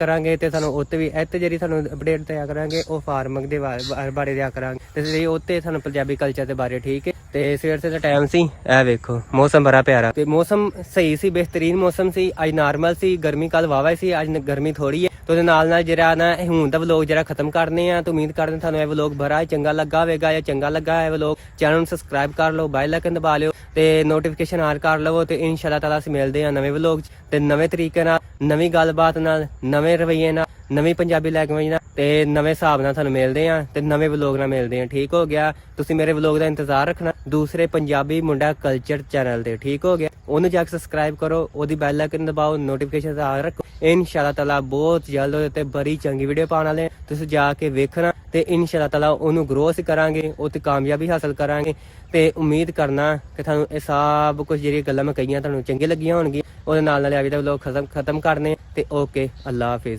ਕਰਾਂਗੇ ਤੇ ਸਾਨੂੰ ਉੱਤੇ ਵੀ ਇੱਥੇ ਜਿਹੜੀ ਸਾਨੂੰ ਅਪਡੇਟ ਦਿਆ ਕਰਾਂਗੇ ਉਹ ਫਾਰਮਿੰਗ ਦੇ ਬਾਰੇ ਦਿਆ ਕਰਾਂਗੇ ਤੇ ਜਿਹੜੀ ਉੱਤੇ ਸਾਨੂੰ ਪੰਜਾਬੀ ਕਲਚਰ ਦੇ ਬਾਰੇ। ਠੀਕ ਹੈ। ਤੇ ਸਵੇਰ ਦਾ ਟਾਈਮ ਸੀ, ਇਹ ਵੇਖੋ ਮੌਸਮ ਬੜਾ ਪਿਆਰਾ ਤੇ ਮੌਸਮ ਸਹੀ ਸੀ, ਬਿਹਤਰੀਨ ਮੌਸਮ ਸੀ। ਅੱਜ ਨਾਰਮਲ ਸੀ, ਗਰਮੀ ਕੱਲ ਵਾਵਾ ਸੀ, ਅੱਜ ਗਰਮੀ ਥੋੜੀ ਹੈ। ਤੇ ਉਹਦੇ ਨਾਲ ਜਿਹੜਾ ਨਾ ਹੁਣ ਦਾ ਵਲੋਗ ਜਿਹੜਾ ਖਤਮ ਕਰਨੇ ਆ ਤੇ ਉਮੀਦ ਕਰਦੇ ਤੁਹਾਨੂੰ ਇਹ ਵਲੋਗ ਬੜਾ ਚੰਗਾ ਲੱਗਾ ਹੋਵੇਗਾ। ਜਾਂ ਚੰਗਾ ਲੱਗਾ ਇਹ ਵਲੋਗ, ਚੈਨਲ ਨੂੰ ਸਬਸਕ੍ਰਾਈਬ ਕਰ ਲਓ, ਬੈਲ ਆਈਕਨ ਦਬਾ ਲਿਓ ਤੇ ਨੋਟੀਫਿਕੇਸ਼ਨ ਆਨ ਕਰ ਲਵੋ। ਤੇ ਇਨਸ਼ਾਅੱਲਾ ਤਾਲਾ ਅਸੀਂ ਮਿਲਦੇ ਹਾਂ ਨਵੇਂ ਵਲੋਗ 'ਚ ਤੇ ਨਵੇਂ ਤਰੀਕੇ ਨਾਲ, ਨਵੀਂ ਗੱਲਬਾਤ ਨਾਲ, ਨਵੇਂ ਰਵੱਈਏ ਨਾਲ, ਨਵੀਂ ਪੰਜਾਬੀ ਲੈਂਗੁਏਜ ਨਾਲ ਤੇ ਨਵੇਂ ਹਿਸਾਬ ਨਾਲ ਤੁਹਾਨੂੰ ਮਿਲਦੇ ਆ ਤੇ ਨਵੇਂ ਵਲੋਗ ਨਾਲ ਮਿਲਦੇ ਆ। ਠੀਕ ਹੋ ਗਿਆ। ਤੁਸੀਂ ਮੇਰੇ ਵਲੋਗ ਦਾ ਇੰਤਜ਼ਾਰ ਰੱਖਣਾ ਦੂਸਰੇ ਪੰਜਾਬੀ ਮੁੰਡਾ ਕਲਚਰ ਚੈਨਲ ਤੇ। ਠੀਕ ਹੋ ਗਿਆ। ਉਹਨੂੰ ਜਾ ਕੇ ਸਬਸਕ੍ਰਾਈਬ ਕਰੋ, ਉਹਦੀ ਬੈਲ ਆਈਕਨ ਦਬਾਓ, ਨੋਟੀਫਿਕੇਸ਼ਨ ਆਨ ਰੱਖੋ। ਇਨਸ਼ਾਅੱਲਾ ਤਾਲਾ ਬਹੁਤ ਜਲਦ ਉਹਦੇ ਤੇ ਬੜੀ ਚੰਗੀ ਵੀਡੀਓ ਪਾਉਣ ਵਾਲੇ ਆ, ਤੁਸੀਂ ਜਾ ਕੇ ਵੇਖਣਾ ਤੇ ਇਨਸ਼ਾਅੱਲਾ ਤਾਲਾ ਉਹਨੂੰ ਗਰੋ ਅਸੀਂ ਕਰਾਂਗੇ, ਉਹ ਤੇ ਕਾਮਯਾਬੀ ਹਾਸਲ ਕਰਾਂਗੇ। ਤੇ ਉਮੀਦ ਕਰਨਾ ਕਿ ਤੁਹਾਨੂੰ ਇਹ ਸਭ ਕੁਝ ਜਿਹੜੀਆਂ ਗੱਲਾਂ ਮੈਂ ਕਹੀਆਂ ਤੁਹਾਨੂੰ ਚੰਗੀਆਂ ਲੱਗੀਆਂ ਹੋਣਗੀਆਂ। ਉਹਦੇ ਨਾਲ ਅੱਜ ਦਾ ਵਲੋਗ ਖਤਮ ਕਰਨੇ ਤੇ ਓਕੇ, ਅੱਲਾ ਹਾਫਿਜ਼।